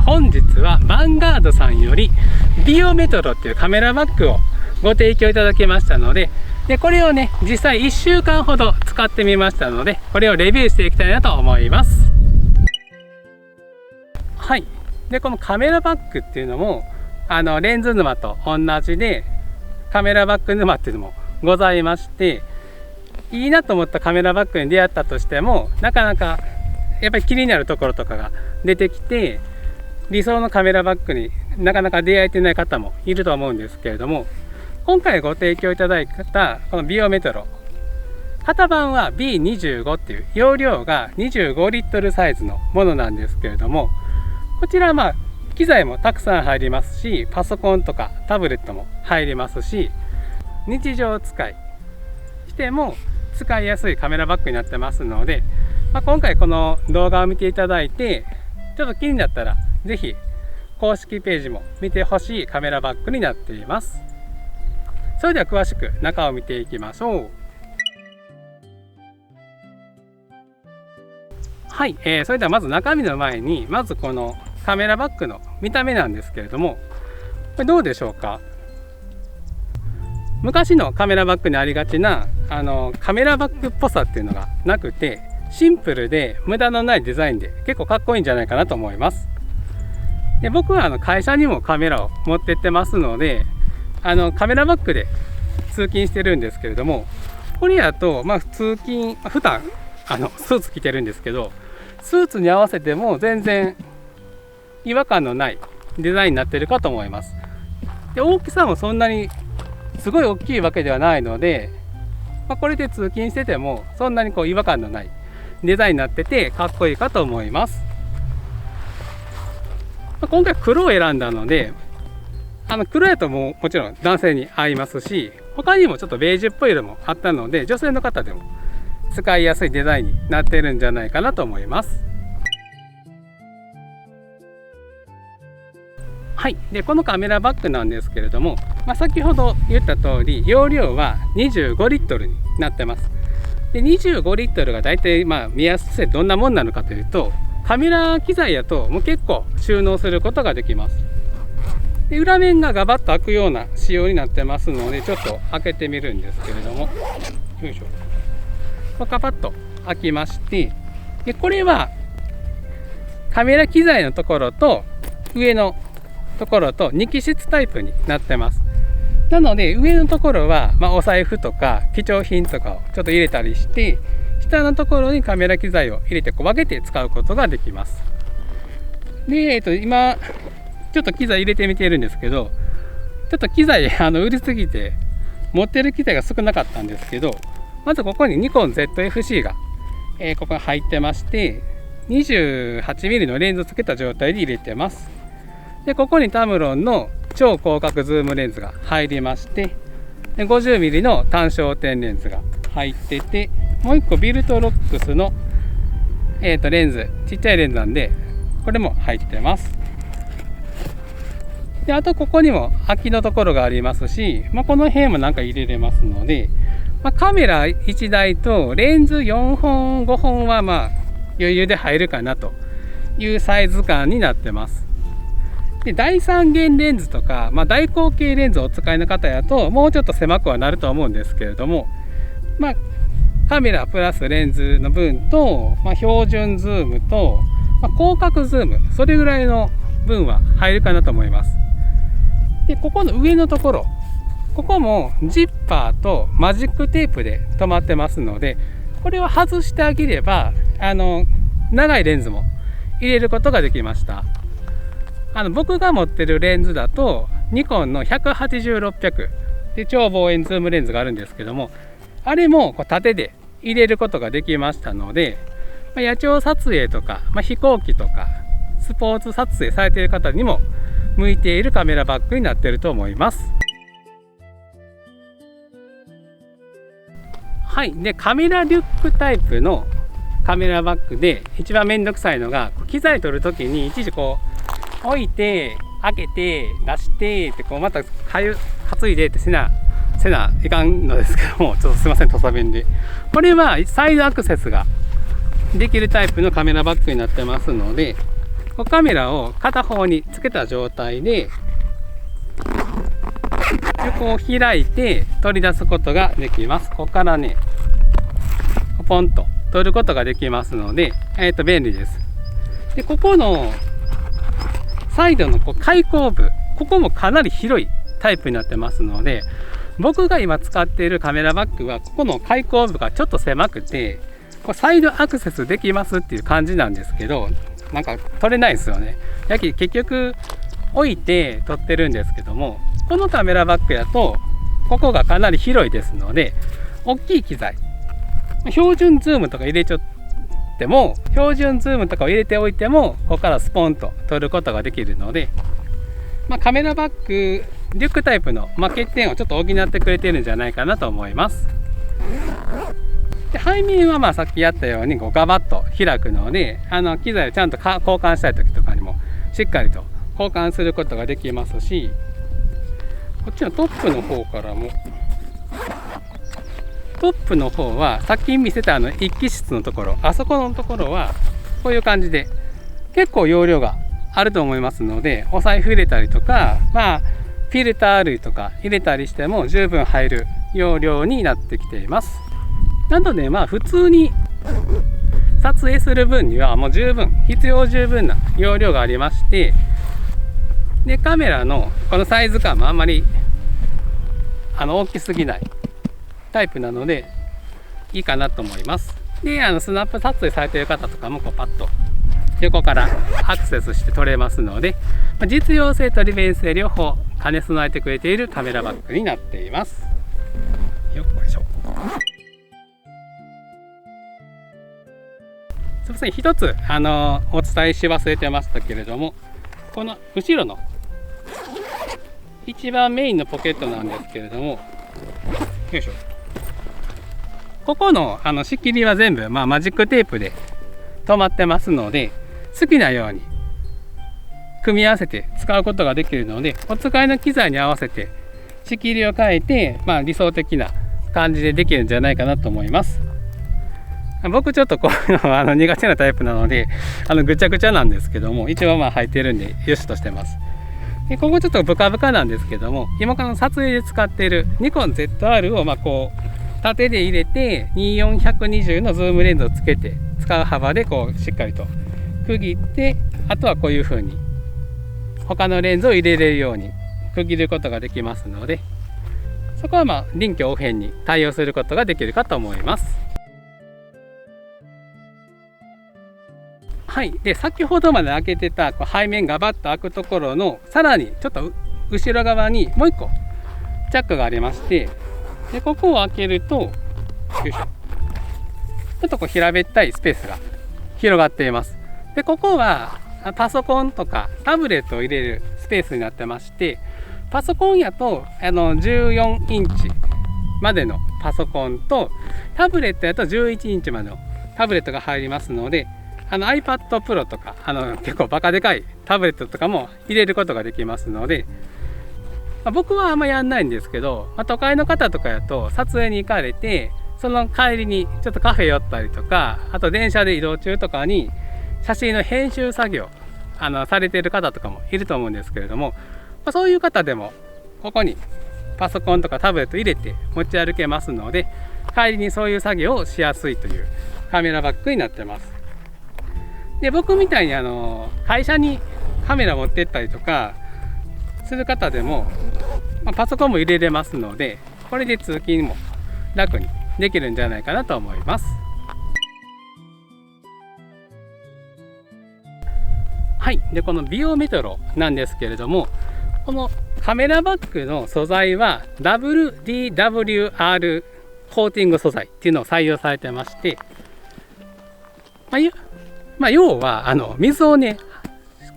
本日はヴァンガードさんよりビオメトロっていうカメラバッグをご提供いただきましたので、これをね実際1週間ほど使ってみましたので、これをレビューしていきたいなと思います。はい。でこのカメラバッグっていうのもレンズ沼と同じでカメラバッグ沼っていうのもございまして、いいなと思ったカメラバッグに出会ったとしてもなかなかやっぱり気になるところとかが出てきて、理想のカメラバッグになかなか出会えてない方もいると思うんですけれども、今回ご提供いただいたこのビオメトロ、型番は B25 っていう容量が25リットルサイズのものなんですけれども、こちらは機材もたくさん入りますし、パソコンとかタブレットも入りますし、日常使いしても使いやすいカメラバッグになってますので、今回この動画を見ていただいてちょっと気になったら是非公式ページも見てほしいカメラバッグになっています。それでは詳しく中を見ていきましょう。はい、それではまず中身の前にまずこのカメラバッグの見た目なんですけれども、これどうでしょうか。昔のカメラバッグにありがちなカメラバッグっぽさっていうのがなくて、シンプルで無駄のないデザインで結構かっこいいんじゃないかなと思います。で僕は会社にもカメラを持ってってますのでカメラバッグで通勤してるんですけれども、これやと通勤普段スーツ着てるんですけど、スーツに合わせても全然違和感のないデザインになってるかと思います。で大きさもそんなにすごい大きいわけではないので、これで通勤しててもそんなに違和感のないデザインになっててかっこいいかと思います。今回黒を選んだので黒やともちろん男性に合いますし、他にもちょっとベージュっぽい色もあったので女性の方でも使いやすいデザインになってるんじゃないかなと思います。はい。でこのカメラバッグなんですけれども、先ほど言った通り容量は25リットルになってます。で25リットルがだいたい目安としてどんなもんなのかというと、カメラ機材やともう結構収納することができます。で裏面がガバッと開くような仕様になってますので、ちょっと開けてみるんですけれども、よいしょ、ガバッと開きまして、でこれはカメラ機材のところと上のところと2気質タイプになってます。なので上のところはお財布とか貴重品とかをちょっと入れたりして、下のところにカメラ機材を入れて分けて使うことができます。で、今ちょっと機材入れてみてるんですけど、ちょっと機材売りすぎて持ってる機材が少なかったんですけど、まずここにニコン ZFC が、ここに入ってまして、28mm のレンズをつけた状態で入れてます。でここにタムロンの超広角ズームレンズが入りまして、で 50mm の単焦点レンズが入ってて、もう1個ビルトロックスの、レンズ、ちっちゃいレンズなんでこれも入ってます。であとここにも空きのところがありますし、この辺もなんか入れれますので、カメラ1台とレンズ4本5本は余裕で入るかなというサイズ感になってます。で第三元レンズとか、大口径レンズをお使いの方やともうちょっと狭くはなると思うんですけれども、カメラプラスレンズの分と、標準ズームと、広角ズーム、それぐらいの分は入るかなと思います。でここの上のところ、ここもジッパーとマジックテープで留まってますので、これを外してあげれば長いレンズも入れることができました。僕が持ってるレンズだとニコンの180-600で超望遠ズームレンズがあるんですけども、あれも縦で入れることができましたので、野鳥撮影とか、飛行機とかスポーツ撮影されている方にも向いているカメラバッグになっていると思います。はい。でカメラリュックタイプのカメラバッグで一番めんどくさいのが、機材取るときにいちいち置いて開けて出してってまた担いでってせないかんのですけども、ちょっとすいません土佐弁で。これはサイドアクセスができるタイプのカメラバッグになってますので、カメラを片方につけた状態で横を開いて取り出すことができます。ここからねポンと取ることができますので、便利です。でここのサイドの開口部、ここもかなり広いタイプになってますので、僕が今使っているカメラバッグはここの開口部がちょっと狭くてサイドアクセスできますっていう感じなんですけど、なんか取れないですよね。やけ結局置いて撮ってるんですけども、このカメラバッグやとここがかなり広いですので、大きい機材、標準ズームとか入れちゃっても、標準ズームとかを入れておいてもここからスポンと撮ることができるので、カメラバッグリュックタイプの、欠点をちょっと補ってくれてるんじゃないかなと思います。で背面はさっきやったようにガバッと開くので、機材をちゃんと交換したい時とかにもしっかりと交換することができますし、こっちのトップの方からも、トップの方はさっき見せた一気室のところ、あそこのところはこういう感じで結構容量があると思いますので、お財布入れたりとか、フィルター類とか入れたりしても十分入る容量になってきています。なので普通に撮影する分にはもう十分、必要十分な容量がありまして、でカメラのこのサイズ感もあんまり大きすぎないタイプなのでいいかなと思います。でスナップ撮影されている方とかもパッと横からアクセスして撮れますので、実用性と利便性両方兼ね備えてくれているカメラバッグになっています。よっこいしょ。すみません、一つお伝えし忘れてましたけれども、この後ろの一番メインのポケットなんですけれども、よいしょ、ここの仕切りは全部、マジックテープで止まってますので、好きなように組み合わせて使うことができるので、お使いの機材に合わせて仕切りを変えて、理想的な感じでできるんじゃないかなと思います。僕ちょっとこういうのは苦手なタイプなのでぐちゃぐちゃなんですけども、一応入ってるんでよしとしてます。でここちょっとブカブカなんですけども、今から撮影で使っているニコン ZR をこう縦で入れて24120のズームレンズをつけて使う幅でしっかりと区切って、あとはこういう風に他のレンズを入れれるように区切ることができますので、そこは臨機応変に対応することができるかと思います。はい、で先ほどまで開けてた背面がバッと開くところのさらにちょっと後ろ側にもう一個チャックがありまして、でここを開けると、よいしょ、ちょっと平べったいスペースが広がっています。でここはパソコンとかタブレットを入れるスペースになってまして、パソコンやと14インチまでのパソコンと、タブレットやと11インチまでのタブレットが入りますので、iPad Pro とか結構バカでかいタブレットとかも入れることができますので、僕はあんまやんないんですけど、都会の方とかやと撮影に行かれて、その帰りにちょっとカフェ寄ったりとか、あと電車で移動中とかに写真の編集作業されている方とかもいると思うんですけれども、そういう方でもここにパソコンとかタブレット入れて持ち歩けますので、帰りにそういう作業をしやすいというカメラバッグになってます。で僕みたいに会社にカメラ持ってったりとかする方でも、パソコンも入れれますので、これで通勤も楽にできるんじゃないかなと思います。はい、でこのビオメトロなんですけれども、このカメラバッグの素材は WDWR コーティング素材っていうのを採用されてまして、要は水をね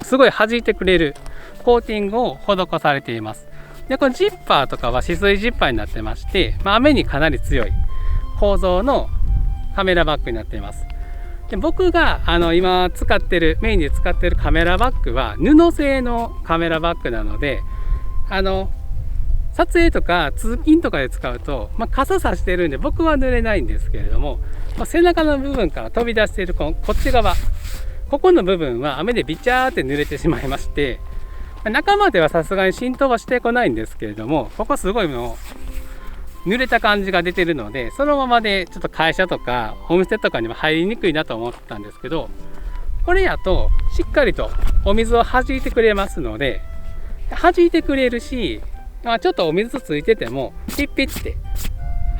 すごい弾いてくれるコーティングを施されています。でこのジッパーとかは止水ジッパーになってまして、雨にかなり強い構造のカメラバッグになっています。で僕が今メインで使っているカメラバッグは布製のカメラバッグなので、撮影とか通勤とかで使うと、傘さしてるんで僕は濡れないんですけれども、背中の部分から飛び出しているこっち側ここの部分は雨でビチャーって濡れてしまいまして、中まではさすがに浸透はしてこないんですけれども、ここすごいもう濡れた感じが出てるので、そのままでちょっと会社とかお店とかにも入りにくいなと思ったんですけど、これやとしっかりとお水を弾いてくれますので、弾いてくれるし、ちょっとお水ついててもピッピッて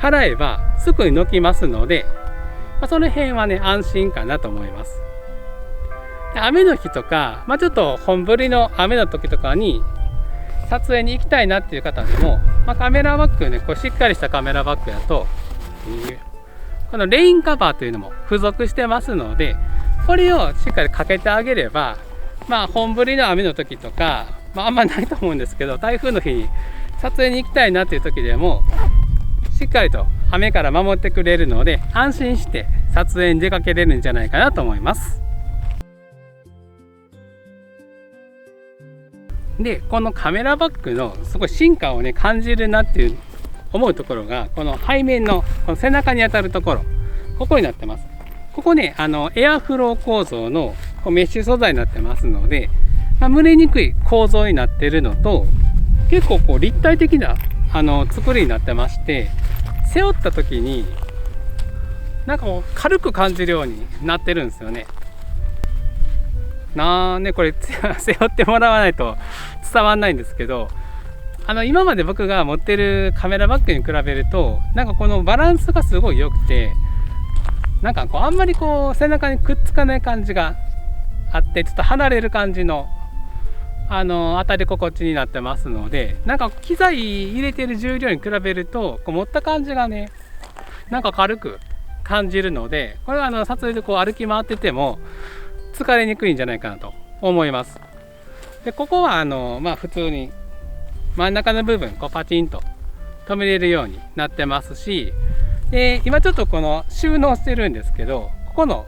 払えばすぐに抜きますので、その辺はね安心かなと思います。雨の日とか、ちょっと本降りの雨の時とかに撮影に行きたいなっていう方でも、カメラバッグね、こうしっかりしたカメラバッグだとこのレインカバーというのも付属してますので、これをしっかりかけてあげれば、本降りの雨の時とか、あんまないと思うんですけど、台風の日に撮影に行きたいなっていう時でもしっかりと雨から守ってくれるので、安心して撮影に出かけれるんじゃないかなと思います。で、このカメラバッグのすごい進化をね感じるなっていう思うところが、この背面のこの背中に当たるところ、ここになってます。ここね、エアフロー構造のメッシュ素材になってますので、蒸れにくい構造になっているのと、結構こう立体的な作りになってまして、背負った時になんかこう軽く感じるようになってるんですよね。これ背負ってもらわないと伝わんないんですけど、今まで僕が持ってるカメラバッグに比べると、なんかこのバランスがすごい良くて、なんかこうあんまりこう背中にくっつかない感じがあって、ちょっと離れる感じの当たり心地になってますので、なんか機材入れてる重量に比べるとこう持った感じがね、なんか軽く感じるので、これは撮影でこう歩き回ってても疲れにくいんじゃないかなと思います。で、ここは普通に真ん中の部分こうパチンと止めれるようになってますし、で今ちょっとこの収納してるんですけど、ここの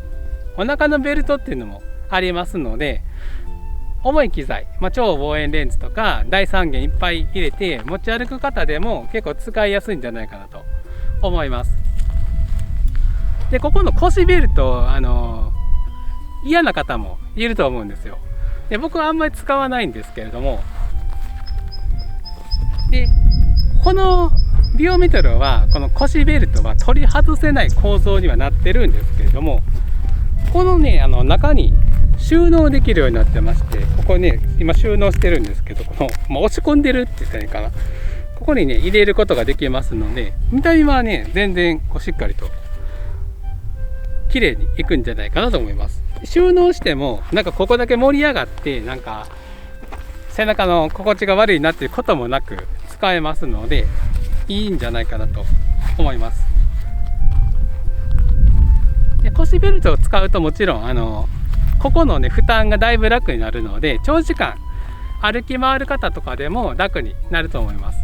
お腹のベルトっていうのもありますので、重い機材、超望遠レンズとか大三元いっぱい入れて持ち歩く方でも結構使いやすいんじゃないかなと思います。で、ここの腰ベルト嫌な方もいると思うんですよ。で、僕はあんまり使わないんですけれども、でこのビオメトロはこの腰ベルトは取り外せない構造にはなってるんですけれども、このね中に収納できるようになってまして、ここね今収納してるんですけど、この、押し込んでるって言ったらいいかな、ここにね入れることができますので、見た目はね全然こうしっかりと綺麗にいくんじゃないかなと思います。収納してもなんかここだけ盛り上がってなんか背中の心地が悪いなっていうこともなく使えますので、いいんじゃないかなと思います。で、腰ベルトを使うともちろんここのね負担がだいぶ楽になるので、長時間歩き回る方とかでも楽になると思います。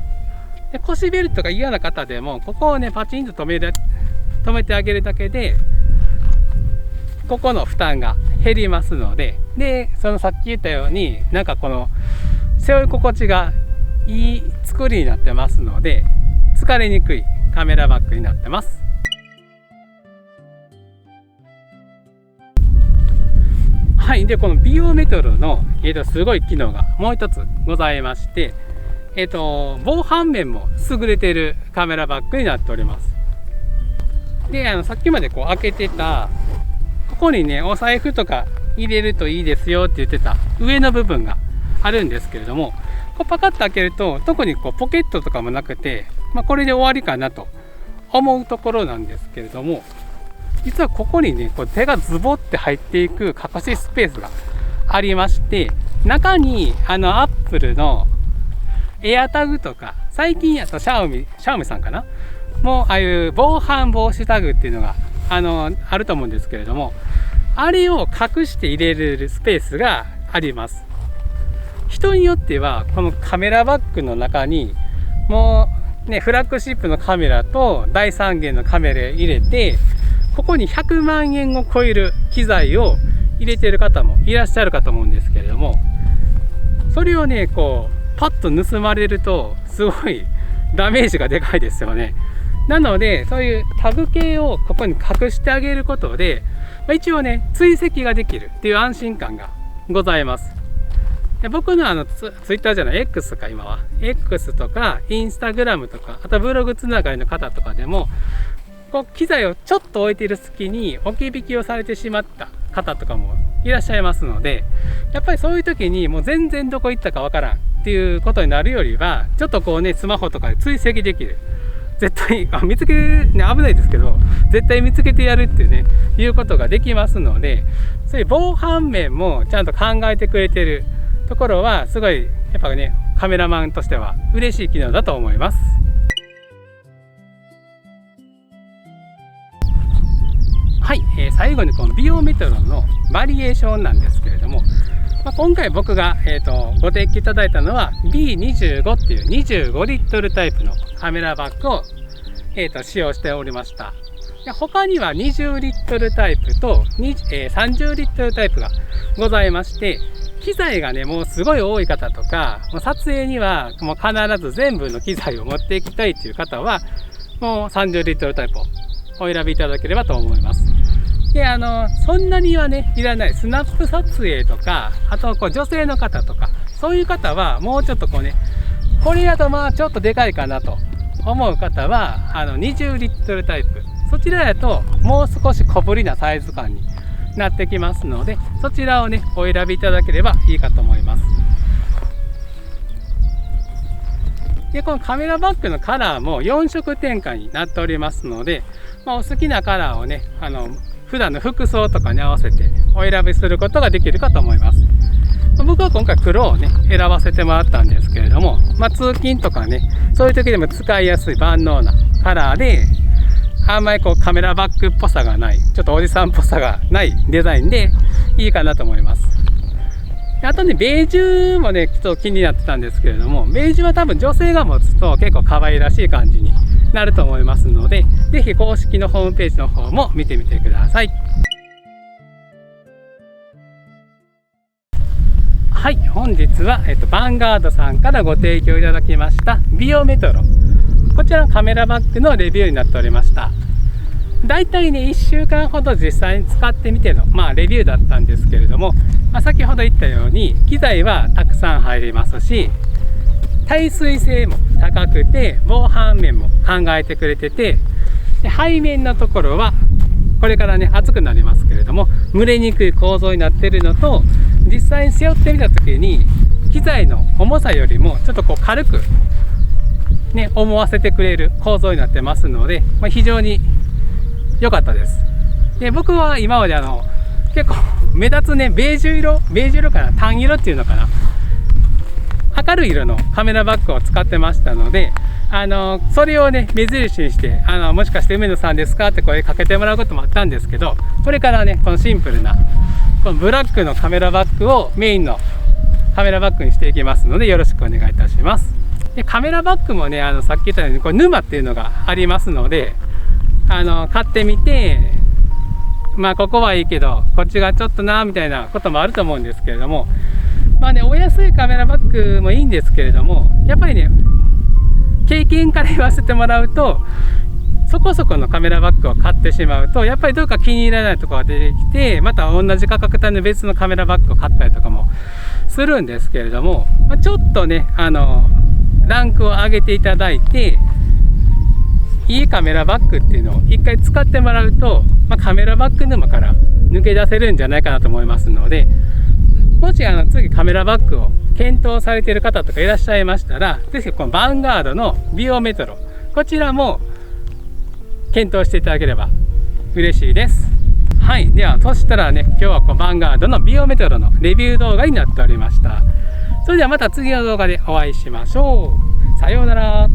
で、腰ベルトが嫌な方でもここをねパチンと止めてあげるだけでここの負担が減りますので、そのさっき言ったようになんかこの背負い心地がいい作りになってますので、疲れにくいカメラバッグになってます。はい、でこのビオメトロの、すごい機能がもう一つございまして、防犯面も優れているカメラバッグになっております。でさっきまでこう開けてたここにねお財布とか入れるといいですよって言ってた上の部分があるんですけれども、こうパカッと開けると特にこうポケットとかもなくて、これで終わりかなと思うところなんですけれども、実はここにねこう手がズボって入っていく隠しスペースがありまして、中にアップルのエアタグとか、最近やとシャオミさんかなもうああいう防犯防止タグっていうのがあると思うんですけれども、あれを隠して入れるスペースがあります。人によってはこのカメラバッグの中にもうねフラッグシップのカメラと大三元のカメラ入れて、ここに100万円を超える機材を入れている方もいらっしゃるかと思うんですけれども、それをねこうパッと盗まれるとすごいダメージがでかいですよね。なのでそういうタグ系をここに隠してあげることで、一応ね追跡ができるっていう安心感がございます。で僕のツイッターじゃない X か、今は X とかインスタグラムとか、あとブログつながりの方とかでもこう機材をちょっと置いている隙に置き引きをされてしまった方とかもいらっしゃいますので、やっぱりそういう時にもう全然どこ行ったかわからんっていうことになるよりは、ちょっとこうねスマホとかで追跡できる、絶対見つける、ね、危ないですけど絶対見つけてやるっていうねいうことができますので、そういう防犯面もちゃんと考えてくれてるところはすごいやっぱねカメラマンとしては嬉しい機能だと思います。はい、最後にこのビオメトロのバリエーションなんですけれども、今回僕が、ご提供いただいたのは B25 っていう25リットルタイプのカメラバッグを、使用しておりました。で他には20リットルタイプと30リットルタイプがございまして、機材がねもうすごい多い方とか、もう撮影にはもう必ず全部の機材を持っていきたいという方はもう30リットルタイプをお選びいただければと思います。でそんなにはねいらないスナップ撮影とか、あとこう女性の方とかそういう方はもうちょっとこうね、これだとちょっとでかいかなと思う方は20リットルタイプ、そちらだともう少し小ぶりなサイズ感になってきますので、そちらをねお選びいただければいいかと思います。でこのカメラバッグのカラーも4色展開になっておりますので、お好きなカラーをね普段の服装とかに合わせてお選びすることができるかと思います。僕は今回黒をね選ばせてもらったんですけれども、通勤とかねそういう時でも使いやすい万能なカラーで、あんまりこうカメラバッグっぽさがない、ちょっとおじさんっぽさがないデザインでいいかなと思います。あとねベージュもねちょっと気になってたんですけれども、ベージュは多分女性が持つと結構可愛らしい感じになると思いますので、ぜひ公式のホームページの方も見てみてください。はい、本日は、ヴァンガードさんからご提供いただきましたビオメトロ、こちらのカメラバッグのレビューになっておりました。だいたいね1週間ほど実際に使ってみての、レビューだったんですけれども、先ほど言ったように機材はたくさん入りますし、耐水性も高くて防犯面も考えてくれてて、で背面のところはこれからね暑くなりますけれども蒸れにくい構造になっているのと、実際に背負ってみた時に機材の重さよりもちょっとこう軽くね思わせてくれる構造になってますので、非常に良かったです。で僕は今まで結構目立つねベージュ色かな、単色っていうのかな、明るい色のカメラバッグを使ってましたので、それをね目印にしてもしかして梅野さんですかって声かけてもらうこともあったんですけど、これからねこのシンプルなこのブラックのカメラバッグをメインのカメラバッグにしていきますので、よろしくお願いいたします。でカメラバッグもねさっき言ったようにこれ沼っていうのがありますので、買ってみてここはいいけどこっちがちょっとなみたいなこともあると思うんですけれども、お安いカメラバッグもいいんですけれども、やっぱりね経験から言わせてもらうと、そこそこのカメラバッグを買ってしまうとやっぱりどうか気に入らないところが出てきて、また同じ価格帯の別のカメラバッグを買ったりとかもするんですけれども、ちょっとねランクを上げていただいていいカメラバッグっていうのを一回使ってもらうと、カメラバッグ沼から抜け出せるんじゃないかなと思いますので、もし次カメラバッグを検討されている方とかいらっしゃいましたら、ぜひこのヴァンガードのビオメトロ、こちらも検討していただければ嬉しいです。はい、ではそしたらね今日はこのヴァンガードのビオメトロのレビュー動画になっておりました。それではまた次の動画でお会いしましょう。さようなら。